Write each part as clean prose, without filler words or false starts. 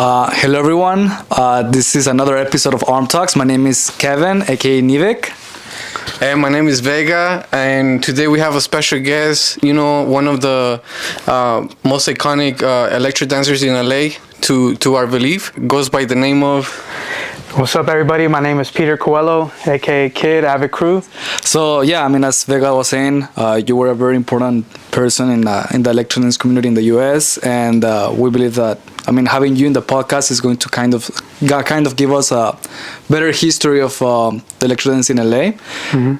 Hello everyone, this is another episode of ArmTalx. My name is Kevin, aka Nivek. And my name is Vega, and today we have a special guest, one of the most iconic electro dancers in LA, to our belief, goes by the name of... What's up, everybody? My name is Kidd Kurl-E, aka Kidd, AVID Crew. So yeah, as Vega was saying, you were a very important person in the electro dance community in the US, and we believe that having you in the podcast is going to kind of give us a better history of the electro dance in LA,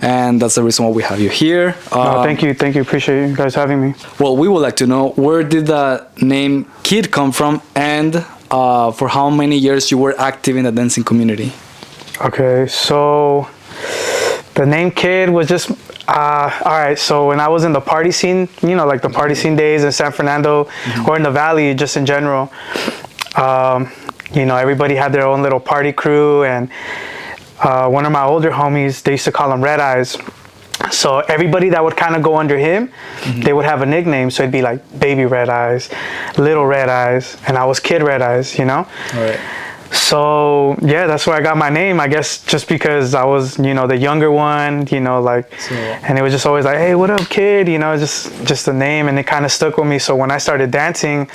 and that's the reason why we have you here. Thank you, appreciate you guys having me. Well, we would like to know, where did the name Kidd come from, and for how many years you were active in the dancing community? Okay, so the name Kidd was just alright, so when I was in the party scene, like the party scene days in San Fernando or in the Valley, just in general, everybody had their own little party crew, and one of my older homies, they used to call him Red Eyes. So everybody that would kind of go under him, they would have a nickname. So it'd be like Baby Red Eyes, Little Red Eyes, and I was Kid Red Eyes, All right. So yeah, that's where I got my name, I guess, just because I was, the younger one, and it was just always like, hey, what up, kid? Just the name, and it kind of stuck with me. So when I started dancing,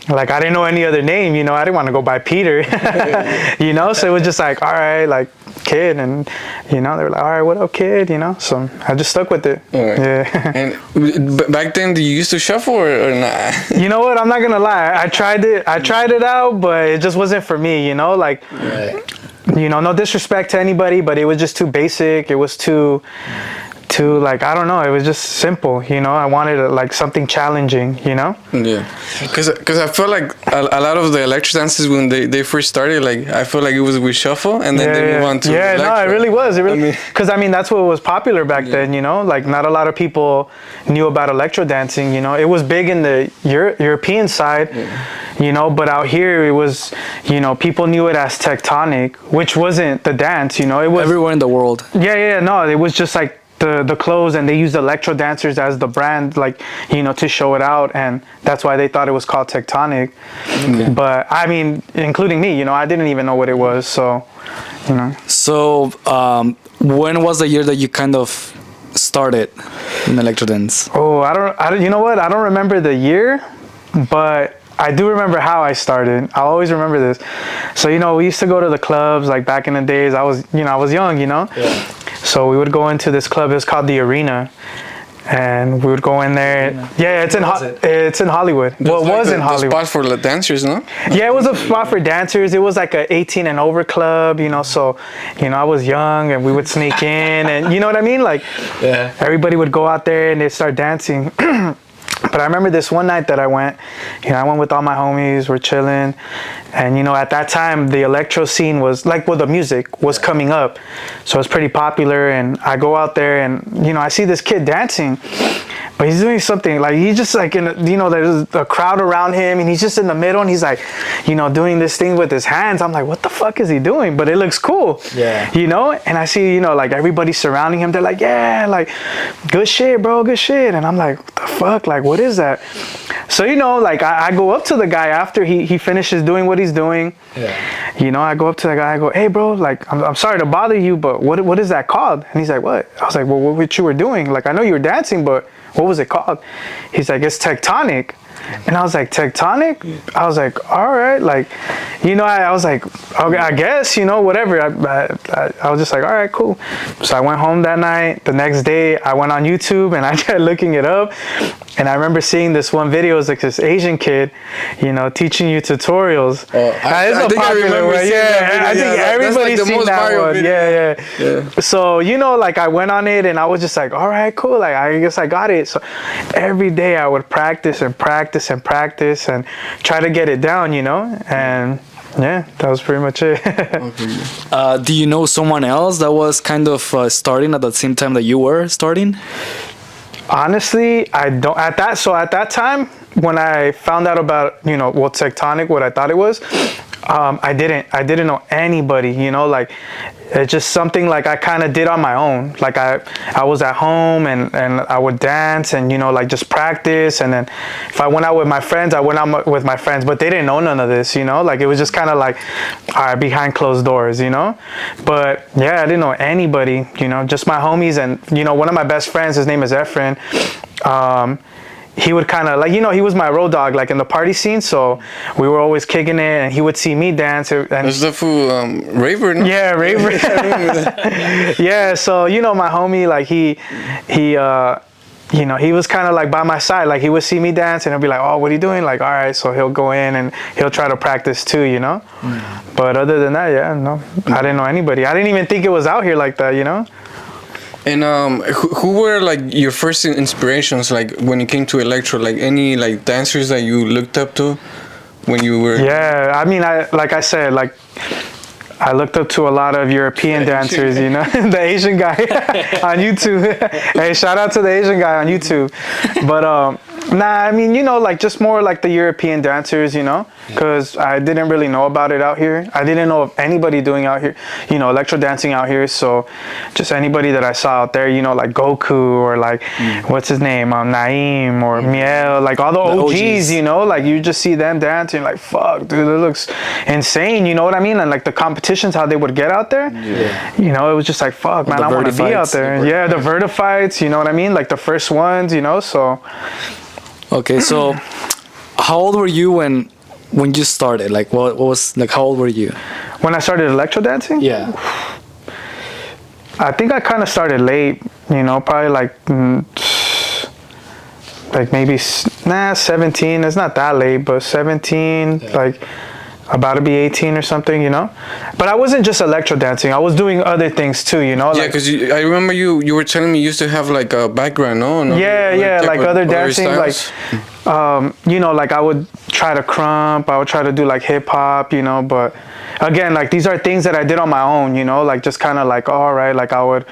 like, I didn't know any other name, I didn't want to go by Peter, so it was just like, all right, like, Kid, and they were like, all right, what up, Kid? So I just stuck with it. Right. Yeah. And back then, you used to shuffle or not? You know what, I'm not gonna lie, I tried it out, but it just wasn't for me, like, right. No disrespect to anybody, but it was just too basic. It was too like, I don't know, it was just simple, I wanted like something challenging, Yeah, because I feel like a lot of the electro dances, when they first started, like, I feel like it was with shuffle, and then they move on to electro. No, it really was, because that's what was popular back then, like, not a lot of people knew about electro dancing, it was big in the European side, but out here it was, people knew it as tectonic, which wasn't the dance, it was everywhere in the world. No, it was just like the clothes, and they used Electro Dancers as the brand, like, to show it out, and that's why they thought it was called tectonic. But including me, I didn't even know what it was, so So when was the year that you kind of started in electro dance? I don't you know what, I don't remember the year, but I do remember how I started. I'll always remember this. So we used to go to the clubs, like, back in the days. I was young, Yeah. So we would go into this club. It was called the Arena, and we would go in there. Yeah, it's in Hollywood. Well, it was in Hollywood. The spot for the dancers, no? Yeah, it was a spot for dancers. It was like a 18 and over club, So, I was young, and we would sneak in, and you know what I mean? Like, everybody would go out there and they'd start dancing. But I remember this one night that I went with all my homies, we're chilling, and at that time the electro scene was like, the music was coming up, so it's pretty popular, and I go out there, and I see this kid dancing, but he's doing something like, he's just like in there's a crowd around him, and he's just in the middle, and he's like, doing this thing with his hands. I'm like, what the fuck is he doing? But it looks cool. And I see like everybody surrounding him. They're like, yeah, like, good shit, bro, good shit. And I'm like, what the fuck, like, what is that? So like, I go up to the guy after he finishes doing what he's doing. I go up to the guy, I go, hey bro, like, I'm sorry to bother you, but what is that called? And he's like, what? I was like, well, what you were doing? Like, I know you were dancing, but what was it called? He's like, it's tectonic. And I was like, tectonic? I was like, all right, like, I was like, okay, I guess, whatever. I was just like, all right, cool. So I went home that night. The next day, I went on YouTube, and I tried looking it up. And I remember seeing this one video. It was like this Asian kid, teaching you tutorials. I think I remember seeing that video. I think everybody's like seen that one. Yeah. So, like, I went on it, and I was just like, all right, cool. Like, I guess I got it. So every day I would practice and try to get it down, and yeah, that was pretty much it. Do you know someone else that was kind of starting at the same time that you were starting? Honestly, I don't. At that time, when I found out about, tectonic, what I thought it was, I didn't know anybody, you know, like it's just something like I kind of did on my own. Like I was at home and I would dance and, you know, like just practice. And then if I went out with my friends, I went out with my friends, but they didn't know none of this, you know, like it was just kind of like, all right, behind closed doors, you know. But yeah, I didn't know anybody, you know, just my homies. And, you know, one of my best friends, his name is Efren. He would kind of like, you know, he was my road dog like in the party scene, so we were always kicking it and he would see me dance and that's the fool raver, no? Yeah, raver. Yeah, so you know my homie, like he you know, he was kind of like by my side, like he would see me dance and he'll be like, oh, what are you doing? Like, all right, so he'll go in and he'll try to practice too, you know. But other than that, yeah, no, I didn't know anybody. I didn't even think it was out here like that, you know. And who were like your first inspirations, like when it came to electro, like any like dancers that you looked up to when you were? Yeah, I mean, like I said, like I looked up to a lot of European dancers, you know, the Asian guy on YouTube. Hey, shout out to the Asian guy on YouTube. But nah, I mean, you know, like just more like the European dancers, you know, because I didn't really know about it out here. I didn't know of anybody doing out here, you know, electro dancing out here. So just anybody that I saw out there, you know, like Goku or like, what's his name, Naeem or Miel, like all the OGs, you know, like you just see them dancing like, fuck, dude, it looks insane, you know what I mean? And like the competitions, how they would get out there, you know, it was just like, fuck, man, I want to be out there. Yeah, the Vertifights, you know what I mean? Like the first ones, you know, so... Okay, so how old were you when you started? Like, what was like? How old were you when I started electro dancing? Yeah, I think I kind of started late. You know, probably like maybe 17. It's not that late, but 17. Yeah. Like about to be 18 or something, you know. But I wasn't just electro dancing. I was doing other things too, you know. Yeah, because I remember you were telling me you used to have like a background, no? Yeah, like other dancing, like you know, like I would try to crump, I would try to do like hip hop, you know. But again, like these are things that I did on my own, you know, like just kind of like, all right, like I would,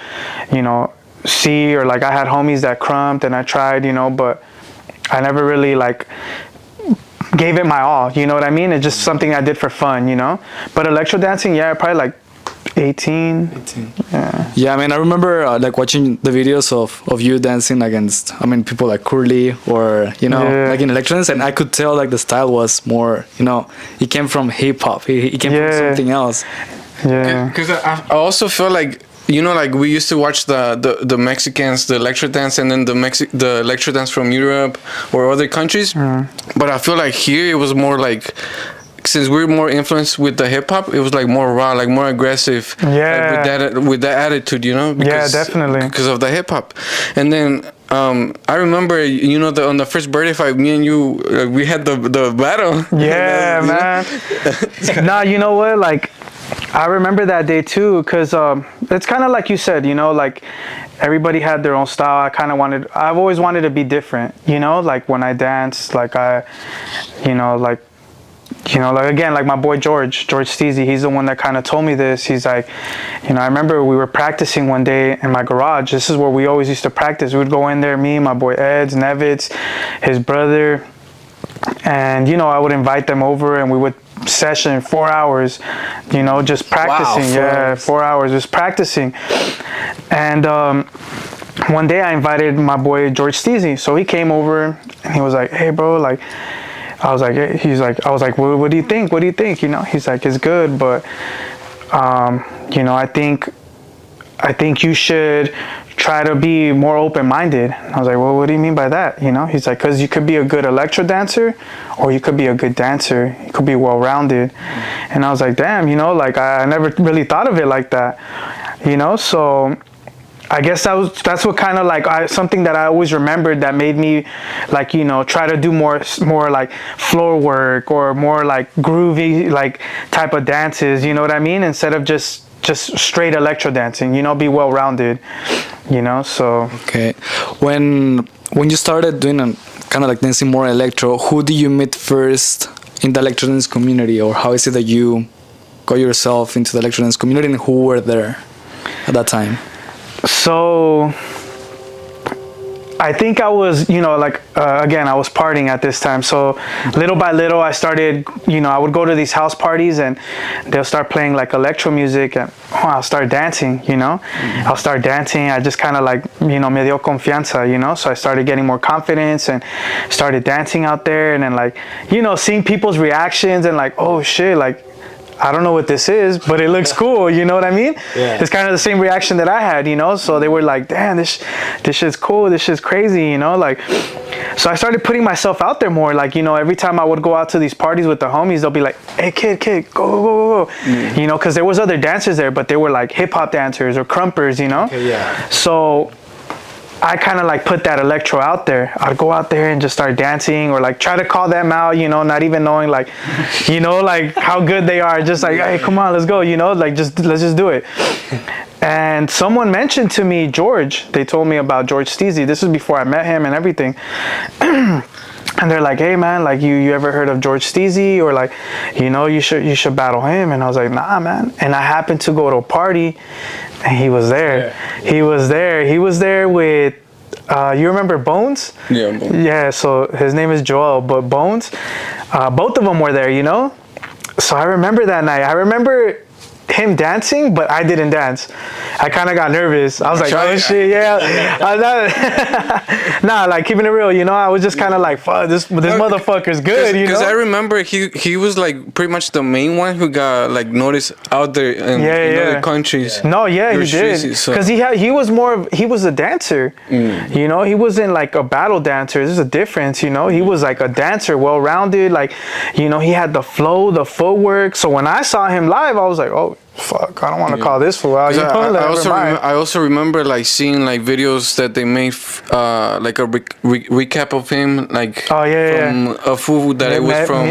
you know, see, or like I had homies that crumped and I tried, you know, but I never really like gave it my all, you know what I mean? It's just something I did for fun, you know. But electro dancing, yeah, probably like 18. Yeah, I mean, I remember like watching the videos of you dancing against, I mean, people like Kurl-E or, you know, like in Electro Dance, and I could tell like the style was more, you know, it came from hip hop, it came from something else. Yeah, because I also feel like, you know, like we used to watch the Mexicans, the Electro Dance, and then the Electro Dance from Europe or other countries. But I feel like here it was more like, since we're more influenced with the hip hop, it was like more raw, like more aggressive. Yeah. Like with that attitude, you know. Because, yeah, definitely. Because of the hip hop, and then I remember, you know, on the first birthday fight, me and you, we had the battle. Yeah, man. Nah, you know what, like. I remember that day too, because it's kind of like you said, you know, like everybody had their own style. I've always wanted to be different, you know, like when I dance, like like again, like my boy George Steezy, he's the one that kind of told me this. He's like, you know, I remember we were practicing one day in my garage. This is where we always used to practice. We would go in there, me, my boy Eds, Nevitz, his brother, and, you know, I would invite them over and we would session 4 hours, you know, just practicing. Wow, 4 hours just practicing. And one day I invited my boy George Steezy, so he came over and he was like, hey bro, like I was like, well, what do you think, you know? He's like, it's good, but you know, I think you should try to be more open-minded. I was like, well, what do you mean by that? You know, he's like, because you could be a good electro dancer or you could be a good dancer. You could be well-rounded. And I was like, damn, you know, like I never really thought of it like that, you know? So I guess that's what kind of like something that I always remembered that made me like, you know, try to do more like floor work or more like groovy like type of dances, you know what I mean? Instead of just straight electro dancing, you know, be well-rounded, you know. So okay, when you started doing kind of like dancing more electro, who did you meet first in the electro dance community, or how is it that you got yourself into the electro dance community, and who were there at that time? So I think I was, again, I was partying at this time. So little by little, I started, I would go to these house parties and they'll start playing like electro music and I'll start dancing, I'll start dancing. I just kind of like, me dio confianza, So I started getting more confidence and started dancing out there and then like, seeing people's reactions and like, oh shit, like, I don't know what this is, but it looks cool. You know what I mean? Yeah. It's kind of the same reaction that I had, So they were like, damn, this shit's cool. This shit's crazy, Like, so I started putting myself out there more. Like, every time I would go out to these parties with the homies, they'll be like, hey, kid, go. Because there was other dancers there, but they were like hip hop dancers or crumpers, Okay, yeah. So I kind of like put that electro out there. I'd go out there and just start dancing or like try to call them out, not even knowing like, like how good they are. Just like, hey, come on, let's go, like let's just do it. And someone mentioned to me, George, they told me about George Steezy. This was before I met him and everything. And they're like, hey man, like you ever heard of George Steezy? Or like, you should battle him. And I was like, nah, man. And I happened to go to a party and he was there. Yeah. He was there with, you remember Bones? Yeah, Bones. Yeah, so his name is Joel, but Bones, both of them were there, So I remember that night. I remember him dancing, but I didn't dance. I kind of got nervous. I was like, oh shit, yeah. Nah, like keeping it real, I was just kind of like, fuck, this motherfucker's good, Because I remember he was like pretty much the main one who got like noticed out there in other countries. Yeah. No, yeah, he did. Because he was a dancer. He wasn't like a battle dancer. There's a difference, He was like a dancer, well-rounded. Like, he had the flow, the footwork. So when I saw him live, I was like, oh, fuck, I don't want to call this fool out. I also remember like seeing like videos that they made like a recap of him, like from a fool that it was from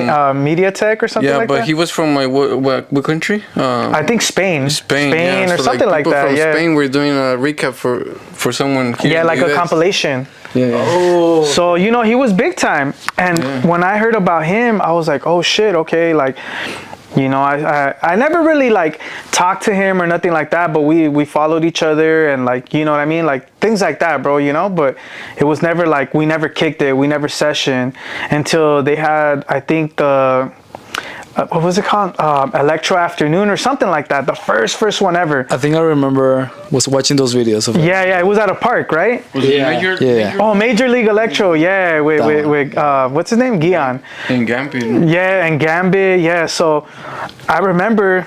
MediaTek or something like that. Yeah, but he was from like what country? I think Spain or so something like that. From Spain were doing a recap for someone here. Yeah, like a compilation. Yeah. Oh. So he was big time, and when I heard about him, I was like, oh shit, okay, like. I never really like talked to him or nothing like that, but we followed each other and like, you know what I mean? Like things like that, bro, but it was never like, we never kicked it. We never sessioned until they had, I think what was it called? Electro Afternoon or something like that. The first one ever. I think I remember was watching those videos of it. Yeah, it was at a park, right? Yeah. Oh, Major League Electro, yeah, with what's his name? Gian. And Gambit. Yeah, and Gambit, yeah. So I remember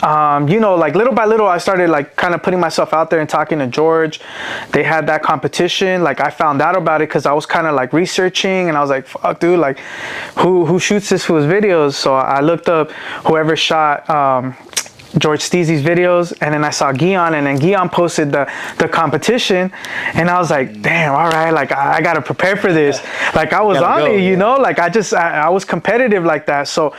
like little by little, I started like kind of putting myself out there and talking to George. They had that competition. Like I found out about it because I was kind of like researching and I was like, fuck dude, like who shoots this for his videos? So I looked up whoever shot George Steezy's videos, and then I saw Gian, and then Gian posted the competition, and I was like, damn, all right, like I gotta prepare for this. Like I was on it, like I was competitive like that. So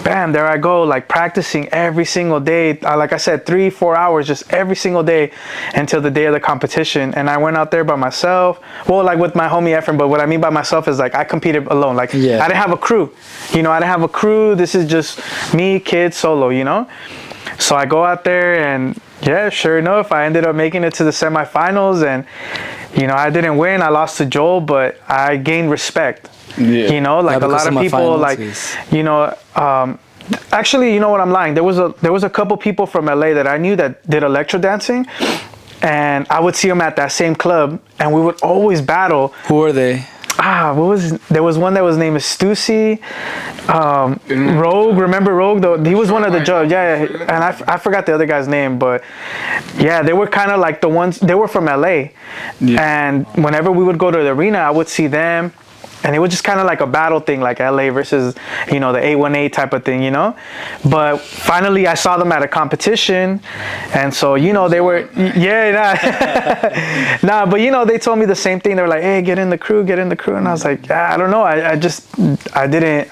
bam, there I go, like practicing every single day. Like I said, 3-4 hours just every single day until the day of the competition. And I went out there by myself, well, like with my homie Efren, but what I mean by myself is like I competed alone. Like I didn't have a crew, I didn't have a crew. This is just me, Kidd, solo, So I go out there and sure enough, I ended up making it to the semifinals, and I didn't win. I lost to Joel, but I gained respect. Yeah. Like a lot of people, like actually, what, I'm lying. There was a couple people from LA that I knew that did electro dancing, and I would see them at that same club, and we would always battle. Who were they? There was one that was named Stussy, Rogue. Remember Rogue? Though he was one of the judges. Yeah, and I forgot the other guy's name, but yeah, they were kind of like the ones. They were from LA, and whenever we would go to the arena, I would see them. And it was just kind of like a battle thing, like LA versus, the 818 type of thing, But finally, I saw them at a competition. And so, they were, nah, but, they told me the same thing. They were like, hey, get in the crew. And I was like, I don't know. I didn't,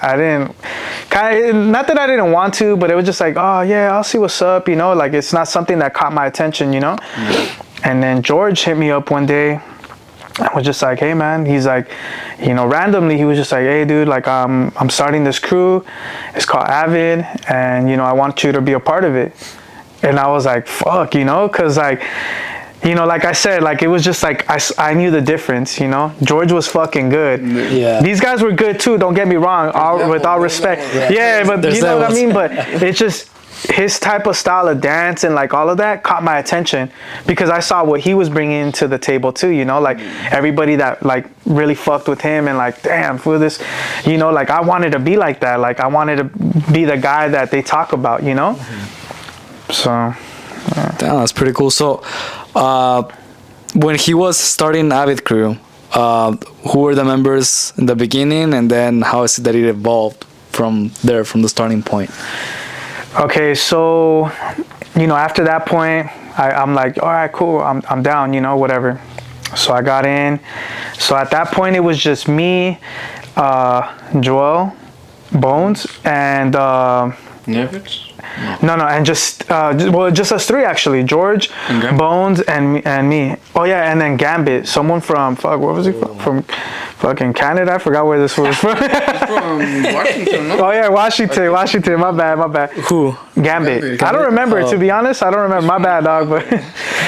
not that I didn't want to, but it was just like, oh, yeah, I'll see what's up, Like, it's not something that caught my attention, And then George hit me up one day. I was just like, hey man, he's like, randomly he was just like, hey dude, like I'm starting this crew, it's called AVID, and I want you to be a part of it. And I was like, fuck, cause like you know, like I said, like it was just like I knew the difference, you know. George was fucking good. Yeah. These guys were good too, don't get me wrong, with all respect. Yeah, but you know what I mean? But it's just his type of style of dance and like all of that caught my attention because I saw what he was bringing to the table too, you know, like everybody that like really fucked with him and like, damn, for this, you know, like I wanted to be like that. Like I wanted to be the guy that they talk about, you know? So. Yeah. Damn, that's pretty cool. So, when he was starting AVID Crew, who were the members in the beginning, and then how is it that it evolved from there, from the starting point? Okay, so, you know, after that point, I'm like, all right, cool, I'm down, you know, whatever. So I got in. So at that point, it was just me, Joel, Bones, and Nevitz? No, and just us three actually. George, Bones, and me. Oh yeah, and then Gambit. Someone from where was he from? From fucking Canada. I forgot where this was from. From Washington, no? Oh yeah, Washington. My bad. Who? Gambit. I don't remember, to be honest. I don't remember. My bad, dog. But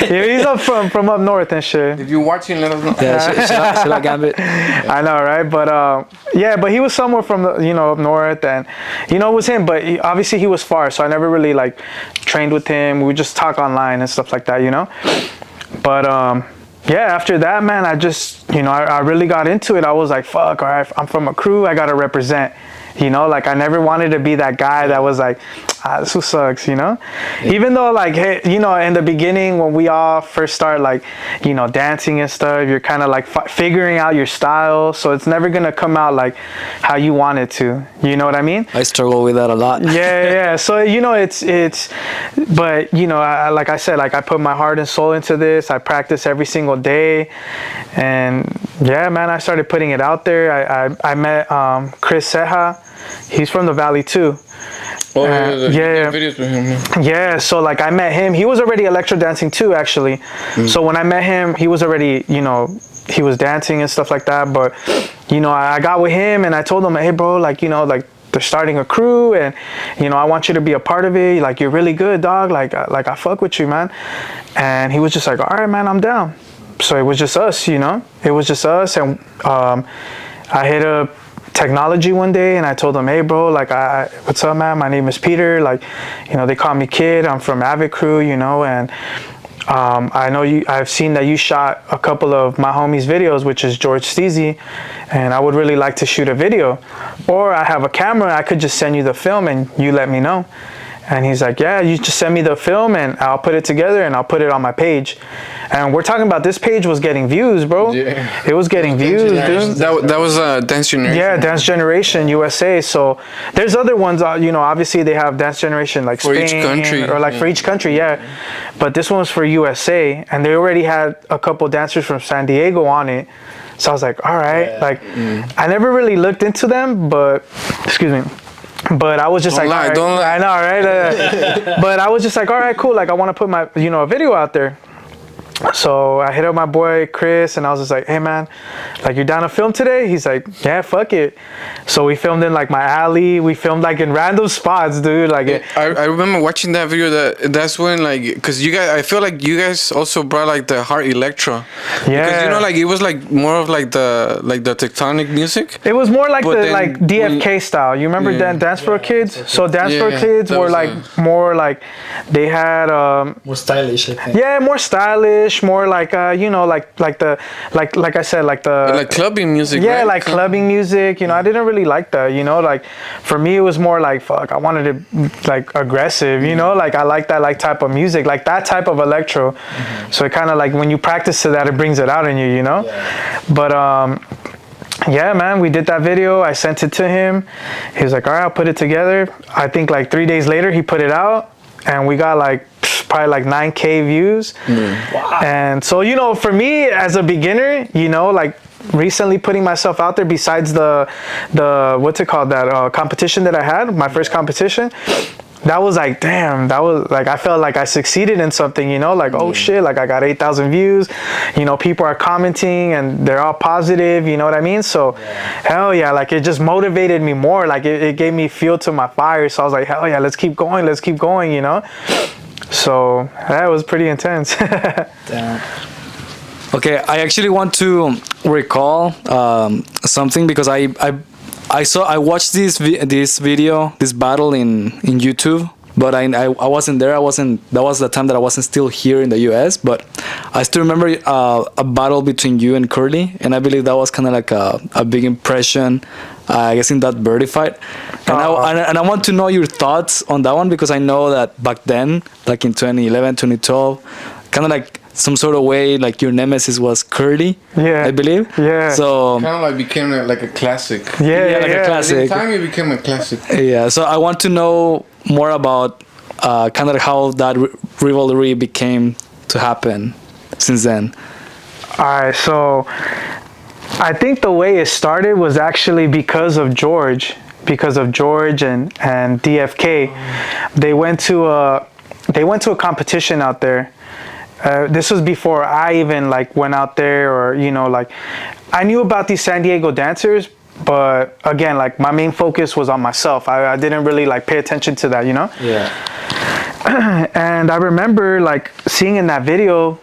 yeah, he's up from up north and shit. If you're watching, let us know. Yeah, should I Gambit? I know, right? But yeah, but he was somewhere from the, you know, up north, and you know, it was him. But obviously he was far, so I never really like trained with him. We would just talk online and stuff like that, you know. But yeah, after that, man, I just, you know, I really got into it. I was like, fuck, all right, I'm from a crew, I gotta represent. You know, like I never wanted to be that guy that was like, this who sucks, you know? Yeah. Even though like, hey, you know, in the beginning when we all first start like, you know, dancing and stuff, you're kind of like figuring out your style. So it's never going to come out like how you want it to. You know what I mean? I struggle with that a lot. Yeah. So, you know, but, you know, like I said, like I put my heart and soul into this. I practice every single day. And yeah, man, I started putting it out there. I met Chris Ceja. He's from the Valley too. Oh, yeah. Videos with him. Yeah, so like I met him. He was already electro dancing too, actually. So when I met him, he was already, you know, he was dancing and stuff like that. But, you know, I got with him and I told him, hey, bro, like, you know, like they're starting a crew and, you know, I want you to be a part of it. Like, you're really good, dog. Like I fuck with you, man. And he was just like, all right, man, I'm down. So it was just us, you know. It was just us. And I hit up Technology one day and I told him, hey bro, like what's up, man, my name is Peter, like, you know, they call me Kidd, I'm from AVID Crew, you know, and I know I've seen that you shot a couple of my homies videos, which is George Steezy, and I would really like to shoot a video, or I have a camera, I could just send you the film and you let me know. And he's like, yeah, you just send me the film and I'll put it together and I'll put it on my page. And we're talking about this page was getting views, bro. Yeah. It was getting views, dude. That was Dance Generation. Yeah, Dance Generation USA. So there's other ones, you know, obviously they have Dance Generation like for Spain, each country. Or like for each country, yeah. But this one was for USA and they already had a couple dancers from San Diego on it. So I was like, all right, like I never really looked into them, but excuse me. But I was just don't like, lie, don't lie. I know, right? But I was just like, all right, cool. Like, I want to put my, you know, a video out there. So I hit up my boy Chris and I was just like, hey man, like you're down to film today? He's like, yeah, fuck it. So we filmed in like my alley. We filmed like in random spots, dude. Like I remember watching that video. That's when like, cause you guys, I feel like you guys also brought like the hard electro. Yeah. Because you know, like it was like more of like the tectonic music. It was more like but the like DFK style. You remember Dance for Kids? So Dance for Kids were like more like they had more stylish, I think. Yeah, more stylish. More like you know, like I said, like clubbing music. Yeah, right? like clubbing music. You know, I didn't really like that. You know, like for me it was more like fuck. I wanted it like aggressive. You know, like I like that like type of music, like that type of electro. So it kind of like when you practice to that, it brings it out in you. You know, but yeah, man, we did that video. I sent it to him. He was like, all right, I'll put it together. I think like 3 days later he put it out, and we got like probably like 9K views. Wow. And so, you know, for me as a beginner, you know, like recently putting myself out there, besides the what's it called, that competition that I had, my first competition, that was like, damn, that was like, I felt like I succeeded in something, you know, like, oh shit, like I got 8,000 views, you know, people are commenting and they're all positive, you know what I mean? So hell yeah, like it just motivated me more, like it gave me fuel to my fire. So I was like, hell yeah, let's keep going, you know? So that was pretty intense. Damn. Okay, I actually want to recall something because I watched this video, this battle in YouTube, but I wasn't there. That was the time that I wasn't still here in the US. But I still remember a battle between you and Kurl-E, and I believe that was kind of like a big impression, I guess, in that birdie fight. And I want to know your thoughts on that one, because I know that back then, like in 2011, 2012, kind of like some sort of way, like your nemesis was Kurl-E, I believe. Yeah. So kind of like became like a classic. Yeah, like a classic. At the time, it became a classic. Yeah. So I want to know more about kind of how that rivalry became to happen since then. All right, so I think the way it started was actually because of George and DFK. They went to a competition out there. This was before I even like went out there, or like I knew about these San Diego dancers, but again, like my main focus was on myself. I didn't really like pay attention to that, Yeah. And I remember like seeing in that video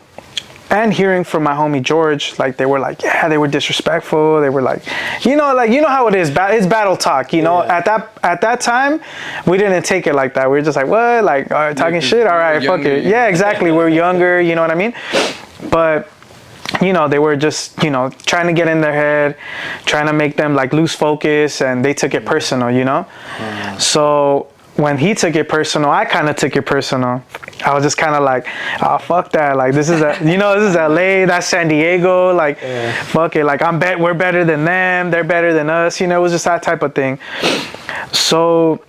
and hearing from my homie George, like they were like, yeah, they were disrespectful. They were like, how it is. It's battle talk. At that time, we didn't take it like that. We were just like, what? Like talking shit. All right, fuck it. Yeah, exactly. We're younger. You know what I mean? But they were just trying to get in their head, trying to make them like lose focus, and they took it personal. So when he took it personal, I kind of took it personal. I was just kind of like, oh, fuck that. Like, this is this is LA, that's San Diego. Like, fuck it. Like, we're better than them. They're better than us. It was just that type of thing. So,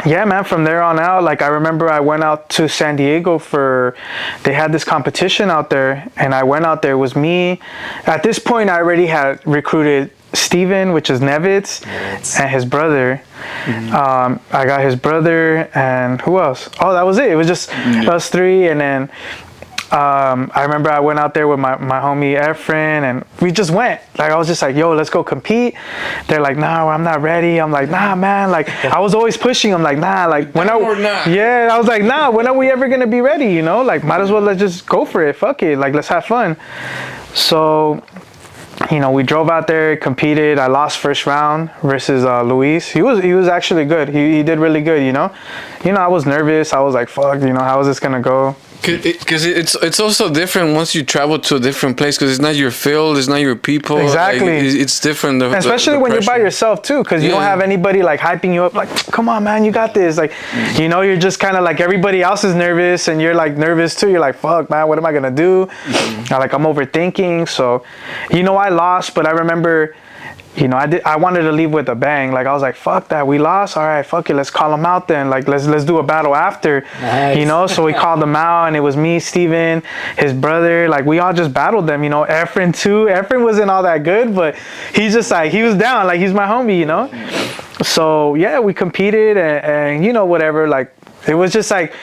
yeah, man, from there on out, like, I remember I went out to San Diego they had this competition out there, and I went out there. It was me. At this point, I already had recruited Steven, which is Nevitz, and his brother. I got his brother, and who else? Oh, that was it. It was just us three. And then I remember I went out there with my homie Efren, and we just went. Like, I was just like, yo, let's go compete. They're like, nah, I'm not ready. I'm like, nah, man. Like, I was always pushing them, like, nah, like, when I was like, nah, when are we ever gonna be ready? Like, might as well let's just go for it. Fuck it. Like, let's have fun. So we drove out there, competed. I lost first round versus Luis. He was actually good. He did really good. I was nervous. I was like, fuck. How is this gonna go? Because it's also different once you travel to a different place, because it's not your field, it's not your people. Exactly. Like, it's different. Especially when you're by yourself too, because you don't have anybody like hyping you up. Like, come on, man, you got this. Like, you're just kind of like everybody else is nervous, and you're like nervous too. You're like, fuck, man, what am I gonna do? Like, I'm overthinking. So, I lost, but I remember. I wanted to leave with a bang. Like, I was like, fuck that, we lost. All right, fuck it, let's call them out then. Like, let's do a battle after. Nice. So we called them out, and it was me, Steven, his brother. Like, we all just battled them. Efren too. Efren wasn't all that good, but he's just like, he was down. Like, he's my homie. So yeah, we competed, and whatever. Like, it was just like,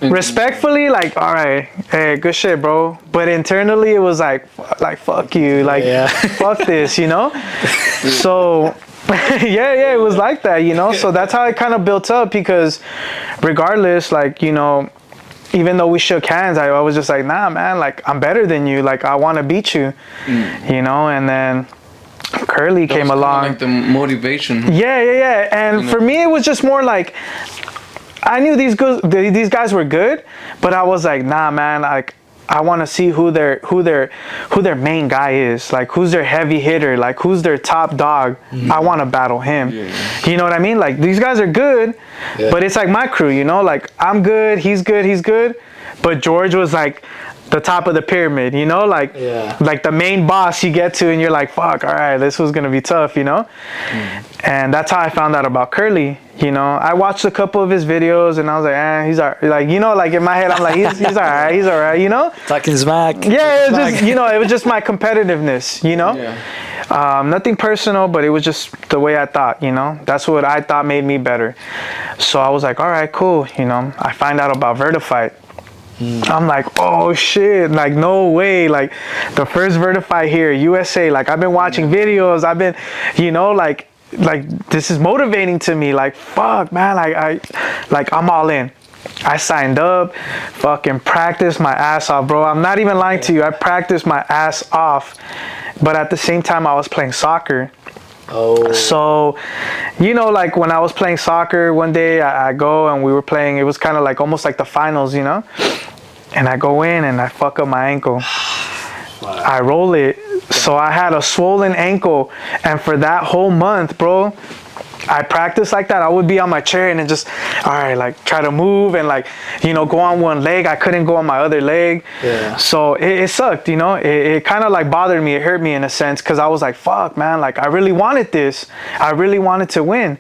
respectfully, like, all right, hey, good shit, bro. But internally, it was like fuck you, like, fuck this, So, yeah, it was like that, So that's how it kind of built up, because regardless, like, even though we shook hands, I was just like, nah, man, like, I'm better than you. Like, I want to beat you, And then Kurl-E came along. Like the motivation. Yeah. And for me, it was just more like, I knew these guys were good, but I was like, nah, man, like, I want to see who their main guy is, like, who's their heavy hitter, like, who's their top dog. I want to battle him. You know what I mean? Like, these guys are good, but it's like my crew, like, I'm good, he's good, but George was like the top of the pyramid, like, like the main boss you get to, and you're like, fuck, all right, this was gonna be tough, And that's how I found out about Kurl-E. I watched a couple of his videos, and I was like, he's all right. Like, like, in my head, I'm like, he's all right, Talking smack. Yeah, it was just, it was just my competitiveness, nothing personal, but it was just the way I thought, that's what I thought made me better. So I was like, all right, cool, I find out about Vertified. I'm like, oh shit, like, no way, like, the first Vertified here, USA, like, I've been watching videos, I've been, like, this is motivating to me, like, fuck, man, like, I'm all in. I signed up, fucking practiced my ass off, bro. I'm not even lying to you. I practiced my ass off, but at the same time, I was playing soccer. Oh. So, you know, like when I was playing soccer, one day I go and we were playing, it was kind of like almost like the finals, you know? And I go in and I fuck up my ankle. Wow. I roll it. So I had a swollen ankle. And for that whole month, bro, I practiced like that. I would be on my chair and then just, all right, like try to move and like, you know, go on one leg. I couldn't go on my other leg. Yeah. So it sucked, you know. It kind of like bothered me. It hurt me in a sense because I was like, fuck, man. Like I really wanted this. I really wanted to win.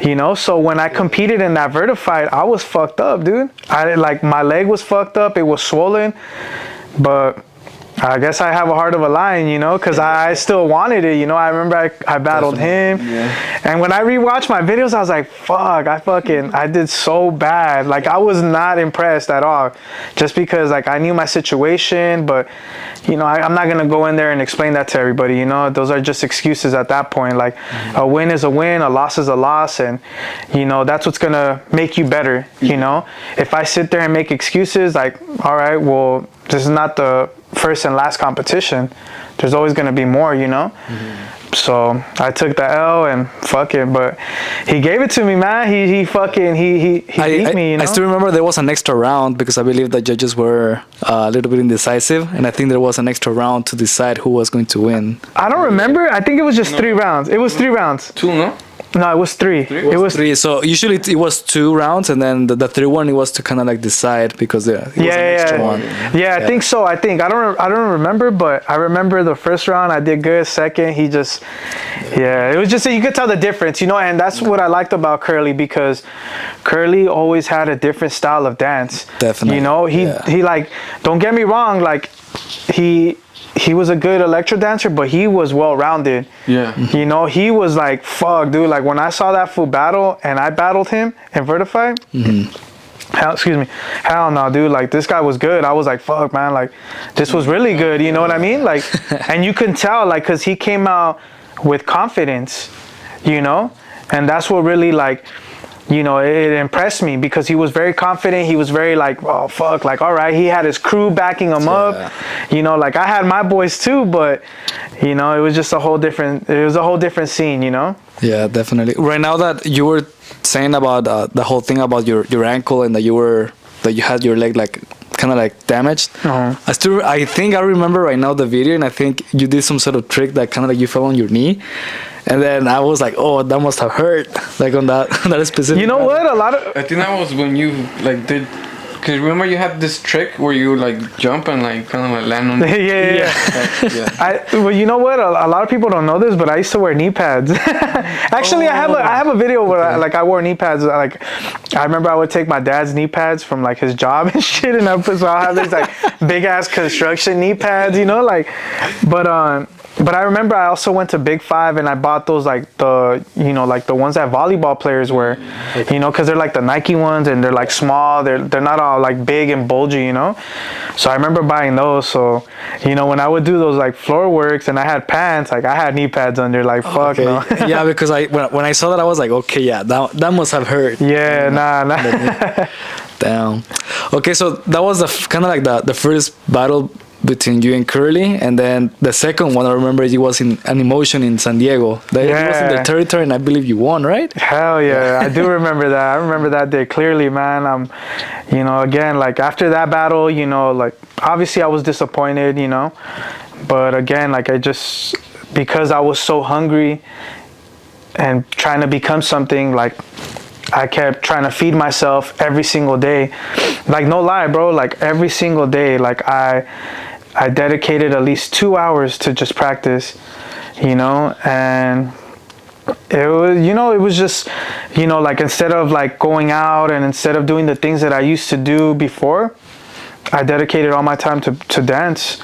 You know, so when I competed in that Vertified, I was fucked up, dude. Like my leg was fucked up. It was swollen, but I guess I have a heart of a lion, you know, because I still wanted it, you know. I remember I battled him. Yeah. And when I rewatched my videos, I was like, fuck, I did so bad. Like, I was not impressed at all. Just because, like, I knew my situation, but, you know, I'm not going to go in there and explain that to everybody, you know. Those are just excuses at that point. Like, a win is a win, a loss is a loss, and, you know, that's what's going to make you better, you know. If I sit there and make excuses, like, all right, well, this is not the first and last competition. There's always going to be more, you know. So I took the L and fuck it, but he gave it to me, man. He beat me, you know? I still remember there was an extra round because I believe the judges were a little bit indecisive, and I think there was an extra round to decide who was going to win. I don't remember. I think it was just 3 rounds. It was 3 rounds. 2, no? No, it was 3. It was 3. So usually it was 2 rounds, and then the third one it was to kind of like decide because it was an extra one. Yeah, I think so. I don't remember, but I remember the first round I did good. Second, he just, it was just you could tell the difference, you know. And that's what I liked about Kurl-E, because Kurl-E always had a different style of dance. Definitely, you know. He like, don't get me wrong, like he was a good electro dancer, but he was well-rounded. Yeah. You know, he was like, fuck, dude. Like, when I saw that full battle and I battled him in Vertified, hell no, dude. Like, this guy was good. I was like, fuck, man. Like, this was really good. You know what I mean? Like, and you can tell, like, because he came out with confidence, you know? And that's what really, like, you know, it impressed me, because he was very confident. He was very like, oh, fuck, like, all right. He had his crew backing him up. You know, like, I had my boys too, but, you know, it was just a whole different scene, you know? Yeah, definitely. Right now that you were saying about the whole thing about your ankle and that you had your leg like kind of like damaged. I think I remember right now the video, and I think you did some sort of trick that kind of like you fell on your knee. And then I was like, oh, that must have hurt, like on that specific. You know what? I think that was when you like did. Cause remember you had this trick where you like jump and like kind of like land on. Yeah. Well, you know what? A lot of people don't know this, but I used to wear knee pads. Actually, I have a video where I wore knee pads. Like, I remember I would take my dad's knee pads from like his job and shit, and I'll have these like big ass construction knee pads, you know, like, but I remember I also went to Big 5 and I bought those like the ones that volleyball players wear, you know, because they're like the Nike ones and they're like small. They're not all like big and bulgy, you know. So I remember buying those. So, you know, when I would do those like floor works and I had pants, like I had knee pads under. Like, fuck no. Yeah, because when I saw that, I was like, okay, yeah, that must have hurt. Yeah, nah. Damn. Okay, so that was kind of like the first battle between you and Kurl-E, and then the second one I remember it was in an Emotion in San Diego. It was in the territory, and I believe you won, right? Hell yeah, I do remember that. I remember that day clearly, man. You know, again, like after that battle, you know, like obviously I was disappointed, you know, but again, like because I was so hungry and trying to become something, like I kept trying to feed myself every single day. Like, no lie, bro, like every single day, like I dedicated at least 2 hours to just practice, you know, and it was just, you know, like instead of like going out and instead of doing the things that I used to do before, I dedicated all my time to dance,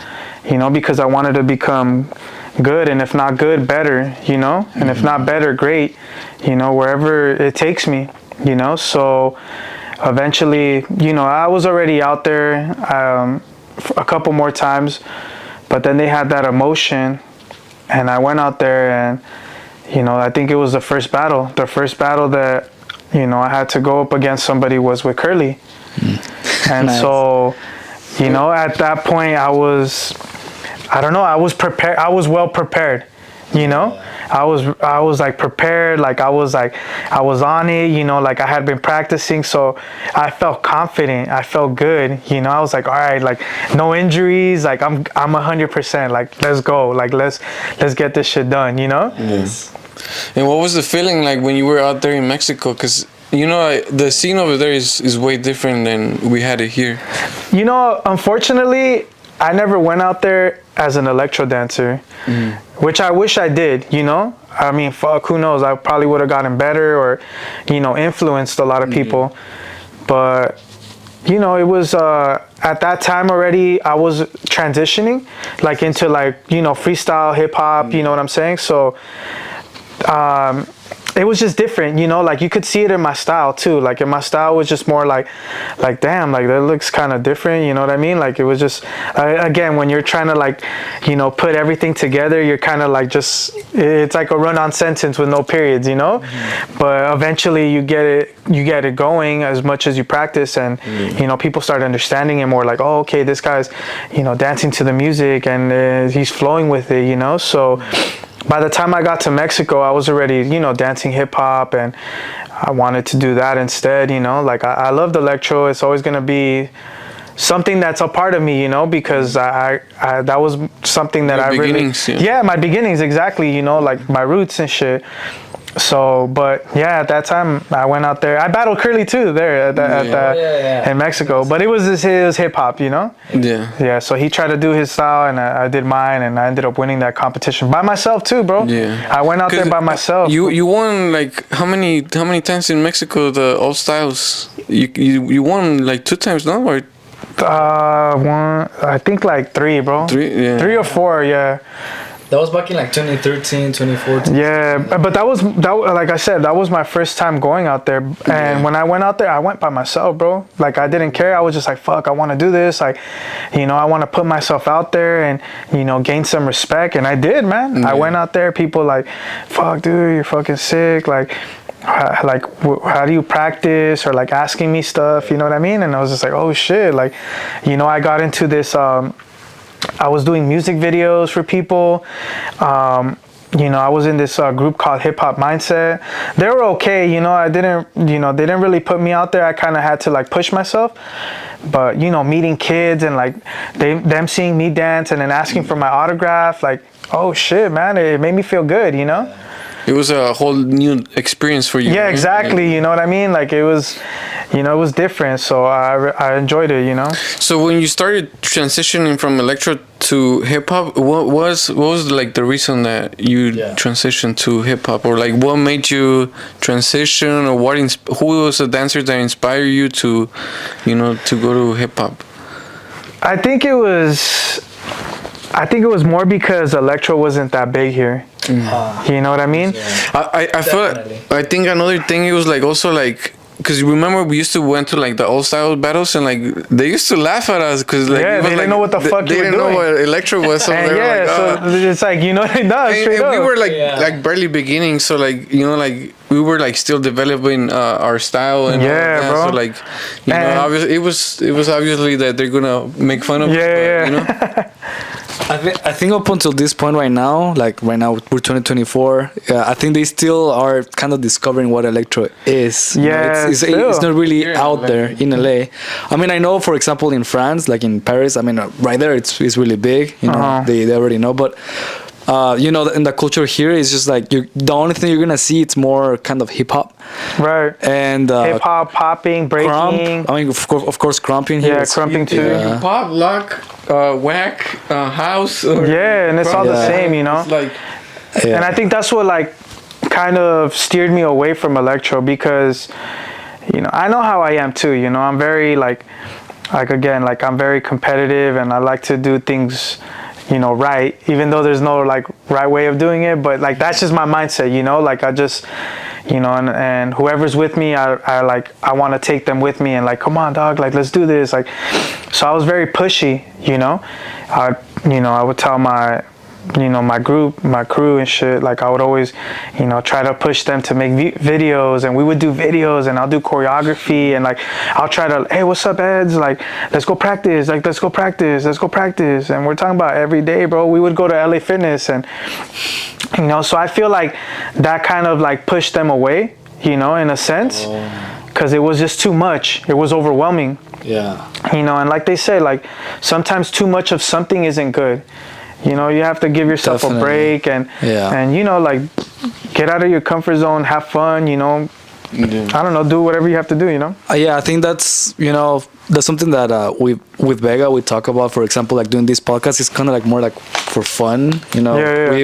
you know, because I wanted to become good, and if not good, better, you know, and if not better, great, you know, wherever it takes me, you know. So eventually, you know, I was already out there a couple more times, but then they had that Emotion, and I went out there, and, you know, I think it was the first battle that, you know, I had to go up against somebody was with Kurl-E. And Nice. so, you know, at that point I was prepared. I was well prepared, you know. I was like prepared, like I was on it, you know, like I had been practicing, so I felt confident. I felt good, you know. I was like, all right, like no injuries, like I'm 100%, like let's go, like let's get this shit done, you know. Yes. And what was the feeling like when you were out there in Mexico? Because you know, the scene over there is way different than we had it here. You know, unfortunately, I never went out there as an electro dancer, which I wish I did, you know? I mean, fuck, who knows? I probably would have gotten better or, you know, influenced a lot of people. But, you know, it was, at that time already, I was transitioning, like, into, like, you know, freestyle, hip-hop, you know what I'm saying? So, it was just different, you know, like you could see it in my style too. Like in my style was just more like damn, like that looks kind of different, you know what I mean? Like it was just, again, when you're trying to like, you know, put everything together, you're kind of like just, it's like a run-on sentence with no periods, you know? But eventually you get it going as much as you practice, and, you know, people start understanding it more, like, oh, okay, this guy's, you know, dancing to the music and he's flowing with it, you know? So by the time I got to Mexico, I was already, you know, dancing hip hop, and I wanted to do that instead, you know. Like I loved electro. It's always gonna be something that's a part of me, you know, because I that was something that Your beginnings, yeah, my beginnings, exactly, you know, like my roots and shit. So, but yeah, at that time I went out there. I battled Kurl-E too there in Mexico, but it was hip hop, you know. Yeah. So he tried to do his style, and I did mine, and I ended up winning that competition by myself too, bro. Yeah. I went out there by myself. You won like how many times in Mexico, the all styles? You won like 2 times, no? Or one, I think like 3, bro. 3 or 4, yeah. That was back in like 2013, 2014. Yeah, but that was like I said, that was my first time going out there. And when I went out there, I went by myself, bro. Like I didn't care. I was just like, fuck, I want to do this. Like, you know, I want to put myself out there and, you know, gain some respect. And I did, man. Yeah. I went out there. People like, fuck, dude, you're fucking sick. Like how do you practice? Or like asking me stuff, you know what I mean? And I was just like, oh shit. Like, you know, I got into this, I was doing music videos for people. You know, I was in this group called Hip Hop Mindset. They were okay, you know. They didn't really put me out there. I kind of had to like push myself. But, you know, meeting kids and like them seeing me dance and then asking for my autograph, like, oh shit, man, it made me feel good, you know. It was a whole new experience for you. Yeah, exactly. You know what I mean? Like it was, you know, it was different. So I enjoyed it, you know. So when you started transitioning from electro to hip hop, what was like the reason that you transitioned to hip hop, or like what made you transition, or who was the dancer that inspired you to, you know, to go to hip hop? I think it was more because electro wasn't that big here. You know what I mean? I feel. I think another thing, it was like also like, because remember we used to went to like the old style battles, and like they used to laugh at us because like they didn't know what the fuck they didn't know what electro was. So yeah, like, so it's like, you know, and we were like barely beginning, so like, you know, like we were like still developing our style and all that. Bro. So like, you know, obviously it was obviously that they're gonna make fun of us, but, you know. I think up until this point right now we're 2024. I think they still are kind of discovering what electro is. Yeah, it's not really out there in LA. I mean, I know, for example, in France, like in Paris, I mean, right there it's really big. You know, they already know, but. You know, in the culture here, it's just like the only thing you're gonna see, it's more kind of hip hop, right? And hip hop, popping, breaking. Crump. I mean, of course, crumping here. Yeah, crumping too. Yeah. Pop, lock, whack, house. And it's all the same, you know. It's like, and I think that's what like kind of steered me away from electro, because, you know, I know how I am too. You know, I'm very like again, like I'm very competitive, and I like to do things, you know, right, even though there's no like right way of doing it, but like that's just my mindset, you know. Like I just, you know, and whoever's with me, I want to take them with me, and like, come on, dog, like let's do this. Like, so I was very pushy, you know. I would tell my you know, my crew and shit, like I would always, you know, try to push them to make videos, and we would do videos, and I'll do choreography, and like I'll try to, hey, what's up, Eds? Like, let's go practice, and we're talking about every day, bro. We would go to LA Fitness, and you know, so I feel like that kind of like pushed them away, you know, in a sense, because it was just too much. It was overwhelming. Yeah. You know, and like they say, like sometimes too much of something isn't good. You know, you have to give yourself Definitely. a break, and you know, like get out of your comfort zone, have fun, you know. Yeah. I don't know, do whatever you have to do, you know. Yeah, I think that's, you know, that's something that with Vega we talk about. For example, like doing this podcast is kind of like more like for fun, you know.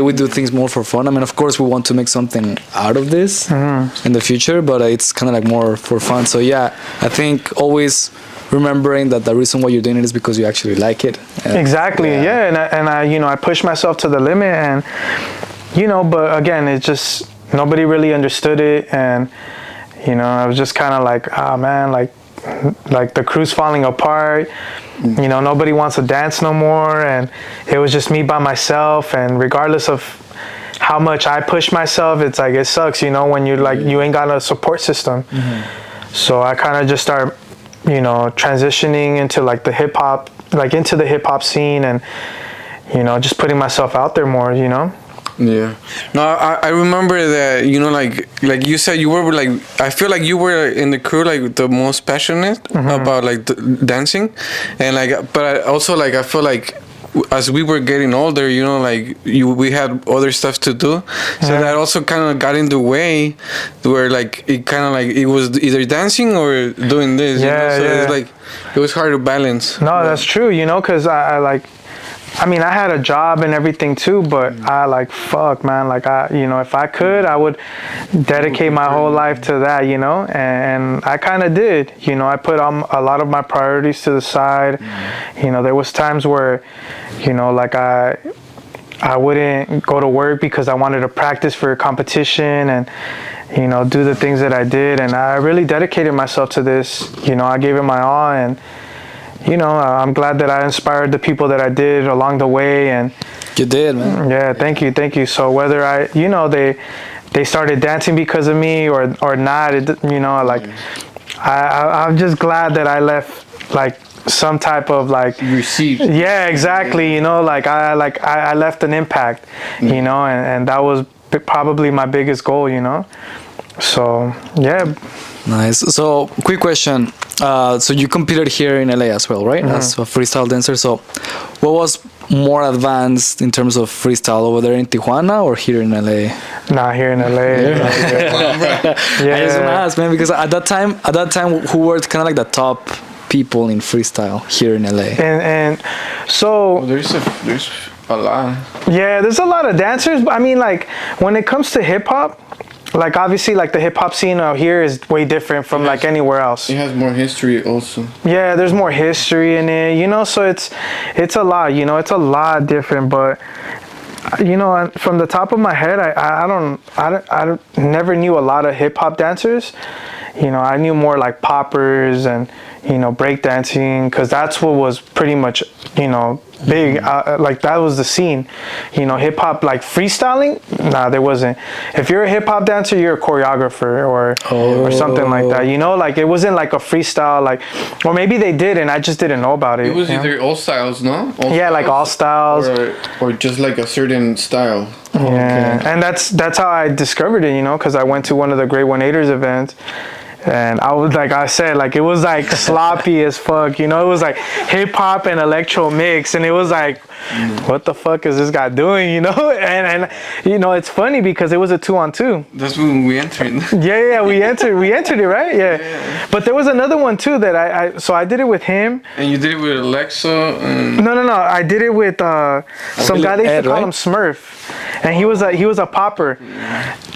We do things more for fun. I mean, of course we want to make something out of this in the future, but it's kind of like more for fun. So yeah, I think always remembering that the reason why you're doing it is because you actually like it. Exactly. And I you know, I push myself to the limit, and you know, but again, it just nobody really understood it, and you know, I was just kind of like, ah, man, like the crew's falling apart. You know, nobody wants to dance no more, and it was just me by myself. And regardless of how much I push myself, it's like it sucks, you know, when you're like you ain't got a support system. So I kind of just start, you know, transitioning into like the hip hop, like into the hip hop scene, and you know, just putting myself out there more, you know. Yeah. No, I remember that, you know, like you said, you were like, I feel like you were in the crew like the most passionate about like dancing, and like, but I also like I feel like as we were getting older, you know, like we had other stuff to do, so that also kind of got in the way, where like it kind of like it was either dancing or doing this. Yeah, you know? So yeah. it's like it was hard to balance. No, that's true, you know, because I mean, I had a job and everything too, but I like, fuck, man, like you know, if I could, I would dedicate my whole life to that, you know, and I kind of did, you know, I put a lot of my priorities to the side. You know, there was times where, you know, like I wouldn't go to work because I wanted to practice for a competition and, you know, do the things that I did, and I really dedicated myself to this, you know, I gave it my all, and you know, I'm glad that I inspired the people that I did along the way. And you did, man. Yeah, thank you. So whether you know, they started dancing because of me or not, you know, like I'm just glad that I left like some type of like Receipt. Yeah, exactly. You know, like I left an impact, you know, and that was probably my biggest goal, you know. So yeah. Nice. So quick question. So you competed here in LA as well, right? As a freestyle dancer. So what was more advanced in terms of freestyle, over there in Tijuana or here in LA? Nah, here in LA. Yeah. I just want to ask, man, because at that time, who were kind of like the top people in freestyle here in LA? And so there's a lot. Yeah, there's a lot of dancers. But I mean, like when it comes to hip hop, like obviously like the hip hop scene out here is way different from like anywhere else. It has more history also. Yeah, there's more history in it, you know, so it's a lot, you know, it's a lot different, but you know, from the top of my head, I never knew a lot of hip hop dancers. You know, I knew more like poppers and, you know, breakdancing, because that's what was pretty much, you know, big. Like that was the scene. You know, hip hop, like freestyling, nah, there wasn't. If you're a hip hop dancer, you're a choreographer or something like that. You know, like it wasn't like a freestyle, like, or maybe they did and I just didn't know about it. It was either all styles, no? Like all styles, or just like a certain style. Yeah, and that's how I discovered it. You know, because I went to one of the Great 1-8ers events. And I was like I said, like it was like sloppy as fuck, you know. It was like hip hop and electro mix, and it was like, what the fuck is this guy doing, you know? And you know, it's funny because it was a 2-on-2. That's when we entered. Yeah, we entered it, right? Yeah. But there was another one too that I did it with him. And you did it with Alexa. And No. I did it with some guy they used to call him Smurf. And he was a popper.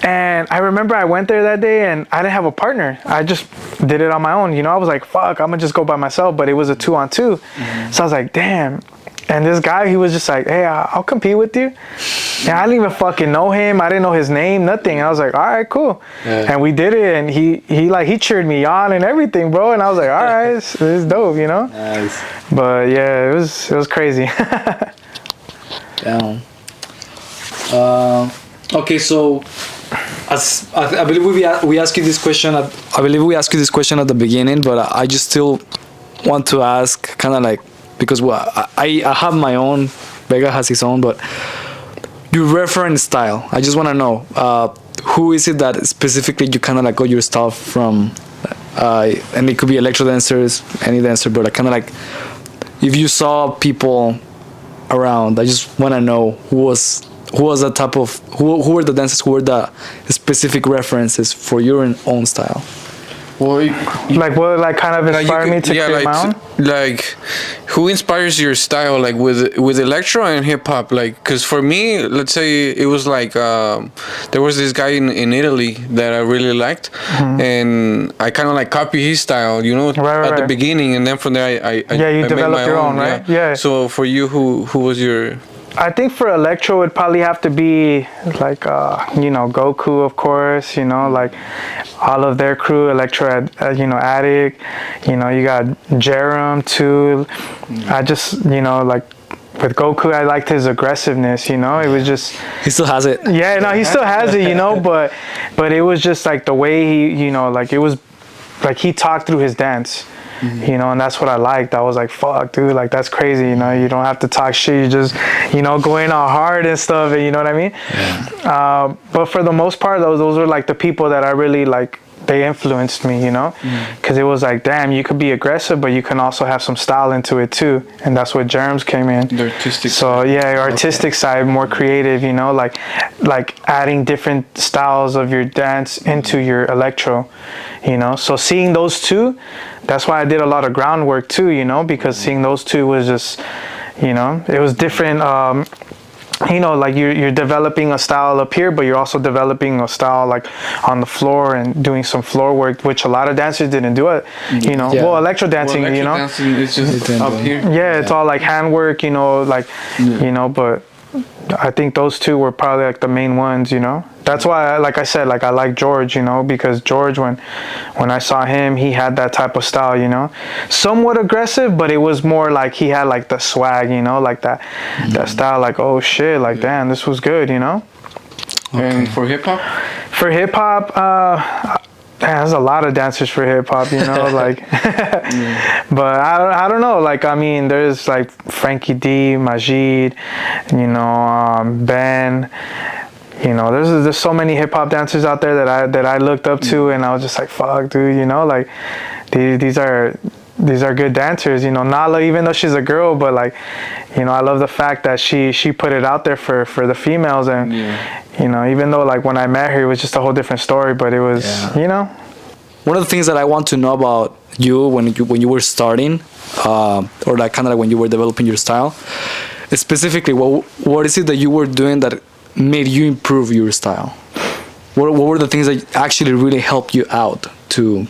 And I remember I went there that day and I didn't have a partner. I just did it on my own. You know, I was like, fuck, I'm gonna just go by myself. But it was a 2-on-2. So I was like, damn. And this guy, he was just like, hey, I'll compete with you. And I didn't even fucking know him. I didn't know his name, nothing. And I was like, all right, cool. Yeah. And we did it. And he cheered me on and everything, bro. And I was like, all right, this is dope, you know? Nice. But yeah, it was crazy. Damn. Okay, so as I believe we asked you this question I believe we asked you this question at the beginning, but I just still want to ask, kind of like, because I have my own, Vega has his own, but your reference style. I just want to know who is it that specifically you kind of like got your style from, and it could be Electro Dancers, any dancer, but kind of like if you saw people around, I just want to know who was the type of who were the dancers, who were the specific references for your own style. Well, Like what, like kind of inspired me to create my own? Like, who inspires your style, like with electro and hip hop? Like, cause for me, let's say it was like there was this guy in Italy that I really liked, and I kind of like copy his style, you know, at the beginning, and then from there I you develop your own, right? Yeah. So for you, who was your? I think for electro, it'd probably have to be like, you know, Goku, of course, you know, like all of their crew, Electro, you know, Attic, you know, you got Jerem too. I just, you know, like with Goku, I liked his aggressiveness, you know, it was just. He still has it. Yeah, no, he still has it, you know, but it was just like the way he, you know, like it was like he talked through his dance. You know, and that's what I liked. I was like, fuck, dude, like that's crazy, you know, you don't have to talk shit, you just, you know, go in all hard and stuff, and you know what I mean? Yeah. But for the most part, those were like the people that I really like, they influenced me, you know, because it was like, damn, you could be aggressive, but you can also have some style into it too, and that's what Germs came in. The artistic so side. Yeah, your artistic side, more creative, you know, like adding different styles of your dance into your electro, you know. So seeing those two, that's why I did a lot of groundwork too, you know, because seeing those two was just, you know, it was different. You know, like you're developing a style up here, but you're also developing a style like on the floor and doing some floor work, which a lot of dancers didn't do it. You know, well, electro dancing, you know, dancing is just up here. Yeah, it's all like handwork, you know, like you know, but I think those two were probably like the main ones, you know. That's why, like I said, like I like George, you know, because George, when I saw him, he had that type of style, you know, somewhat aggressive, but it was more like he had like the swag, you know, like that style, like, oh shit, like damn, this was good, you know. And for hip hop? For hip hop, there's a lot of dancers for hip hop, you know, like, but I don't know, like, I mean, there's like Frankie D, Majid, you know, Ben. You know, there's so many hip hop dancers out there that I looked up to, and I was just like, fuck, dude, you know, like these are good dancers, you know. Nala, even though she's a girl, but like, you know, I love the fact that she put it out there for the females, and you know, even though like when I met her, it was just a whole different story, but it was, you know. One of the things that I want to know about you when you were starting, or like kind of like when you were developing your style, is specifically what is it that you were doing that made you improve your style? What were the things that actually really helped you out to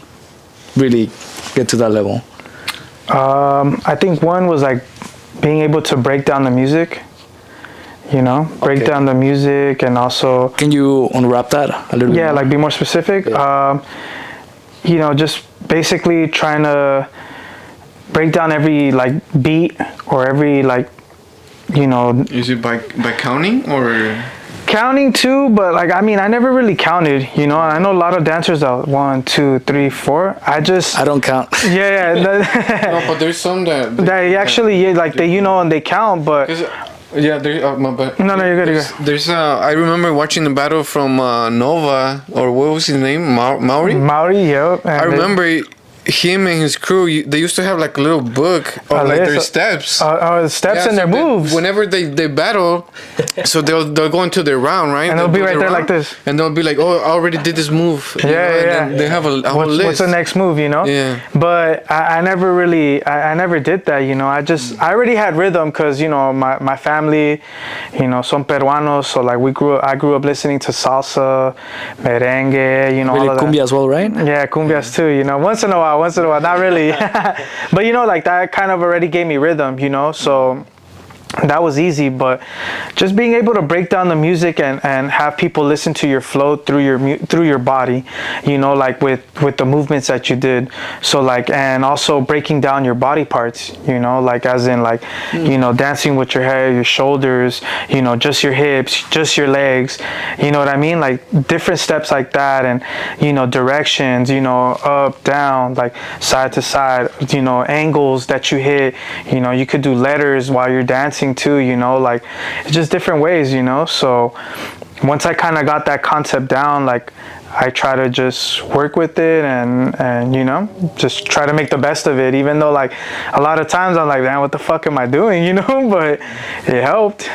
really get to that level? I think one was like being able to break down the music, you know, break down the music, and also. Can you unwrap that a little bit? Yeah, like be more specific. Yeah. You know, just basically trying to break down every like beat or every like, you know. Is it by counting or? Counting too, but like, I mean, I never really counted, you know. I know a lot of dancers out 1, 2, 3, 4. I don't count. Yeah. No, but there's some that actually, like they, you know, and they count, but. Yeah, there. My bad. No, you're good. There's I remember watching the battle from Nova, or what was his name? Maori. Yeah. I remember him and his crew. They used to have like a little book of like their steps. Steps and their moves. Whenever they battle, so they'll go into their round, right? And they'll be right there like this. And they'll be like, "Oh, I already did this move." Yeah. And they have a whole list. What's the next move, you know? Yeah. But I never really, I never did that, you know. I already had rhythm because, you know, my family, you know, son peruanos, so like I grew up listening to salsa, merengue, you know, really all of that. Cumbia as well, right? Yeah, cumbias too, you know. Once in a while, not really. But you know, like that kind of already gave me rhythm, you know. So that was easy. But just being able to break down the music and have people listen to your flow through your body, you know, like with the movements that you did. So like, and also breaking down your body parts, you know, like as in like, you know, dancing with your head, your shoulders, you know, just your hips, just your legs, you know what I mean? Like different steps like that, and, you know, directions, you know, up, down, like side to side, you know, angles that you hit, you know, you could do letters while you're dancing too, you know, like it's just different ways, you know. So once I kind of got that concept down, like I try to just work with it and you know, just try to make the best of it, even though like a lot of times I'm like, man, what the fuck am I doing, you know? But it helped,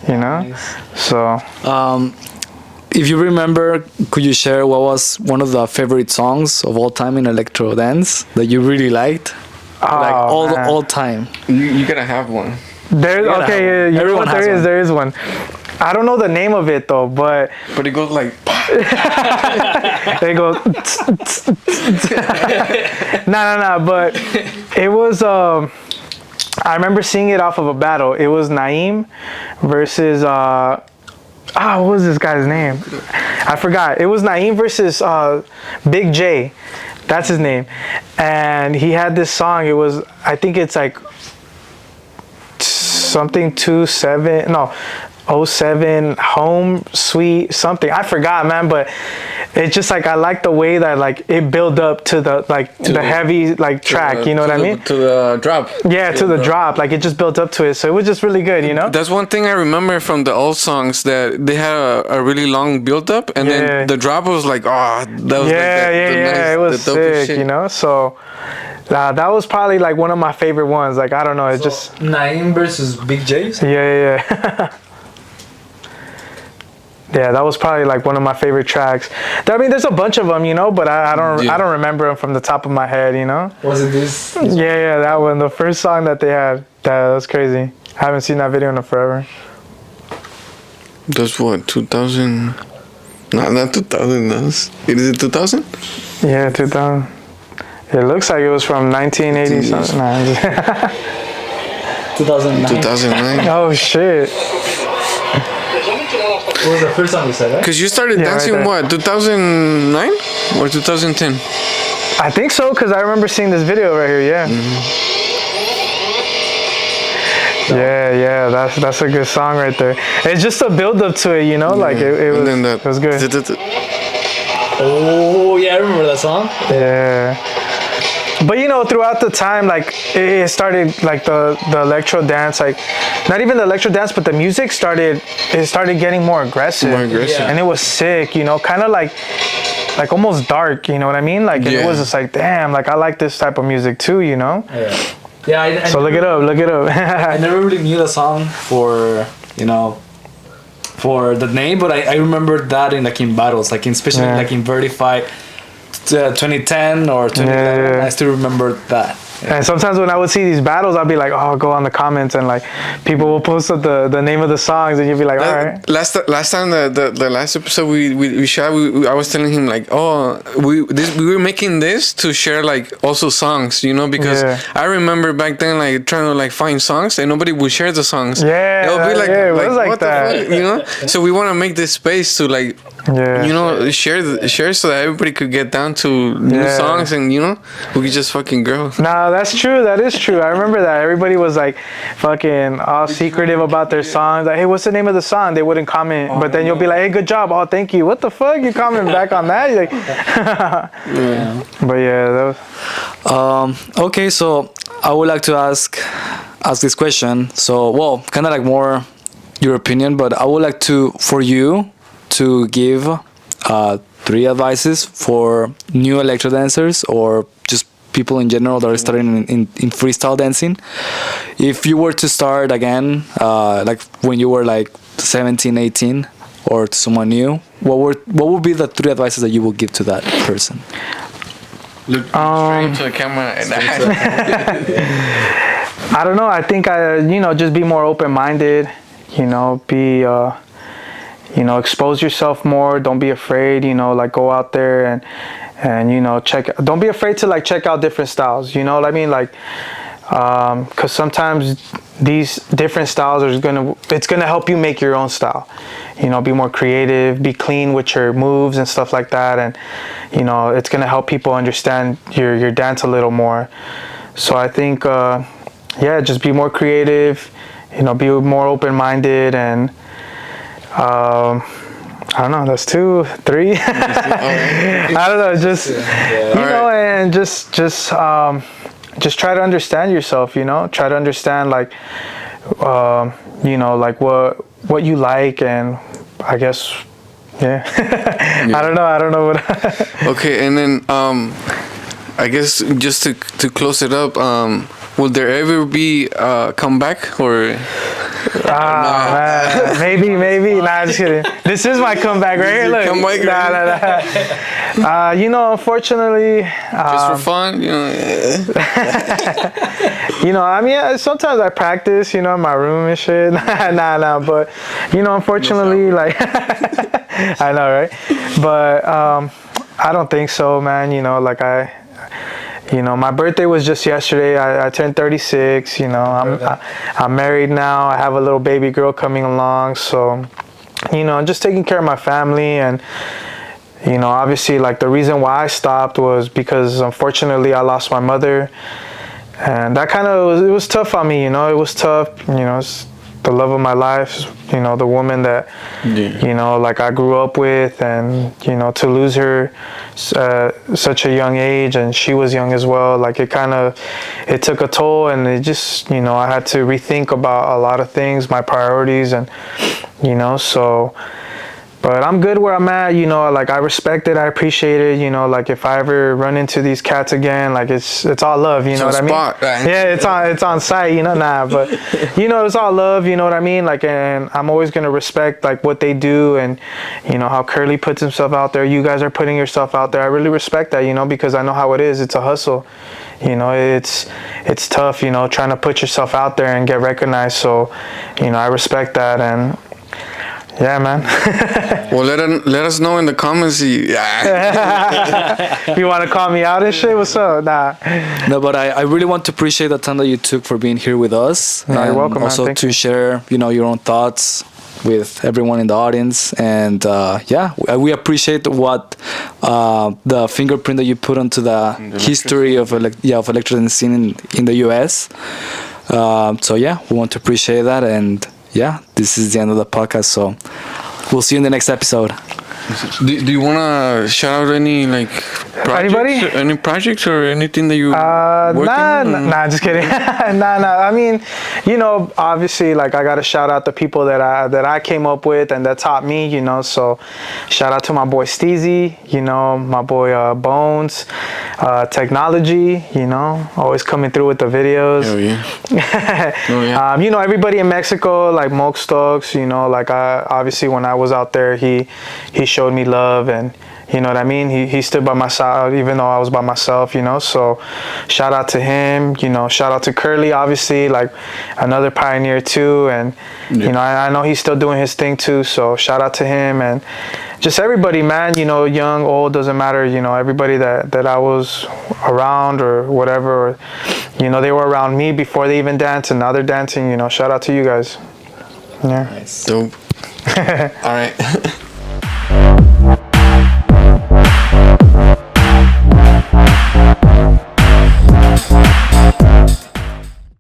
you know. Nice. So if you remember, could you share what was one of the favorite songs of all time in Electro Dance that you really liked? Like all time. You gotta have one. There's okay, you know what there is? There is one. I don't know the name of it though, but it goes like. It goes. Nah. But it was. I remember seeing it off of a battle. It was Naeem versus. What was this guy's name? I forgot. It was Naeem versus Big J. That's his name, and he had this song. It was. I think it's like. Something 07 home sweet something, I forgot, man, but it's just like I like the way that like it built up to the like to the heavy like track, you know what I mean, to the drop, to the drop, like it just built up to it, so it was just really good, you know. That's one thing I remember from the old songs, that they had a really long build up, and then the drop was like, that was it was sick, you know. So that was probably like one of my favorite ones. Like I don't know, it's just Naeem versus Big J. Yeah. Yeah, that was probably like one of my favorite tracks. I mean, there's a bunch of them, you know, but I don't remember them from the top of my head, you know. Was it this? Yeah, that one, the first song that they had. That was crazy. I haven't seen that video in forever. That's what, 2000? No, not 2000. Is it 2000? Yeah, 2000. It looks like it was from 1980 something. 2009. 2009. Oh shit. What was the first song you said, right? Because you started dancing what, 2009 or 2010? I think so, because I remember seeing this video right here. Yeah. Mm-hmm. Yeah. That's a good song right there. It's just a build up to it, you know, like it was good. Oh yeah, I remember that song. Yeah. But you know, throughout the time, like it started, like the electro dance, like not even the electro dance, but the music started getting more aggressive. And it was sick, you know, kind of like almost dark, you know what I mean? Like it was just like, damn, like I like this type of music too, you know? Yeah. So look it up. I never really knew the song for the name, but I remember that in battles, like especially in Vertify 2010 or 2011. I still remember that. And sometimes when I would see these battles, I'd be like, I'll go on the comments, and like people will post up the name of the songs, and you'll be like, all right. Last time the last episode we shot, I was telling him like, we were making this to share like also songs, you know, because I remember back then like trying to like find songs and nobody would share the songs. Yeah, it would be like, it was like what that. the fuck, you know. So we want to make this space to like. You know, share so that everybody could get down to new songs, and you know, we could just fucking grow. Nah, that's true. That is true. I remember that. Everybody was like fucking all secretive about their songs. Like, hey, what's the name of the song? They wouldn't comment. But then you'll be like, hey, good job. Oh, thank you. What the fuck? You comment back on that? You're like, But yeah, that was. Okay, so I would like to ask this question. So, well, kind of like more your opinion, but I would like for you to give 3 advices for new electro dancers or just people in general that are starting in freestyle dancing. If you were to start again, like when you were like 17, 18, or to someone new, what would be the 3 advices that you would give to that person? Look straight into the camera. I don't know. I think just be more open-minded. Expose yourself more. Don't be afraid, like go out there and don't be afraid to like check out different styles. You know what I mean? Like, because sometimes these different styles it's gonna help you make your own style. You know, be more creative, be clean with your moves and stuff like that, and you know, it's gonna help people understand your dance a little more. So I think, yeah, just be more creative. You know, be more open-minded, and I don't know. That's 2, 3. I don't know. Just you know, and just try to understand yourself. You know, try to understand like, you know, like what you like, and I guess, yeah. I don't know what. Okay, and then I guess just to close it up, will there ever be a comeback or? Man. Maybe. Nah, just kidding. This is my comeback right here. Look. Nah. You know, unfortunately. Just for fun, you know. You know, I mean, sometimes I practice, you know, in my room and shit. Nah. But, you know, unfortunately, like, I know, right? But I don't think so, man. You know, like you know, my birthday was just yesterday. I turned 36. You know, I'm married now. I have a little baby girl coming along. So, you know, just taking care of my family. And, you know, obviously, like, the reason why I stopped was because, unfortunately, I lost my mother. And that kind of, it was tough on me, you know. It was tough, you know. It's the love of my life, you know, the woman that, you know, like I grew up with, and, you know, to lose her such a young age, and she was young as well, like it took a toll, and it just, you know, I had to rethink about a lot of things, my priorities, and, you know, so, but I'm good where I'm at, you know, like I respect it, I appreciate it, you know, like if I ever run into these cats again, like it's all love, you know what I mean? Right? Yeah, it's on site, you know, but you know, it's all love, you know what I mean? Like, and I'm always gonna respect like what they do, and you know how Kurl-E puts himself out there. You guys are putting yourself out there. I really respect that, you know, because I know how it is. It's a hustle, you know. It's tough, you know, trying to put yourself out there and get recognized. So, you know, I respect that, and yeah, man. Well, let us know in the comments. You want to call me out and shit? What's up? Nah. No, but I really want to appreciate the time that you took for being here with us. No, you're welcome, man. Also Thank to you. share, you know, your own thoughts with everyone in the audience. And yeah, we appreciate what the fingerprint that you put onto the history of Electro Dance scene in the US. So yeah, we want to appreciate that. And yeah, this is the end of the podcast, so we'll see you in the next episode. Do you want to shout out any like projects? Anybody? Any projects or anything that you working on? Nah, just kidding. Nah. I mean, you know, obviously, like I gotta shout out the people that I came up with and that taught me, you know. So, shout out to my boy Steezy, you know, my boy Bones, Technology, you know, always coming through with the videos. Oh yeah. You know, everybody in Mexico, like Moke Stokes, you know, like obviously when I was out there, he showed me love, and you know what I mean, he stood by my side even though I was by myself, you know. So shout out to him, you know. Shout out to Kurl-E, obviously, like another pioneer too, and you know, I know he's still doing his thing too, so shout out to him, and just everybody, man, you know, young, old, doesn't matter, you know, everybody that I was around or whatever, or, you know, they were around me before they even danced, and now they're dancing, you know. Shout out to you guys. Yeah. Nice. Dope. All right.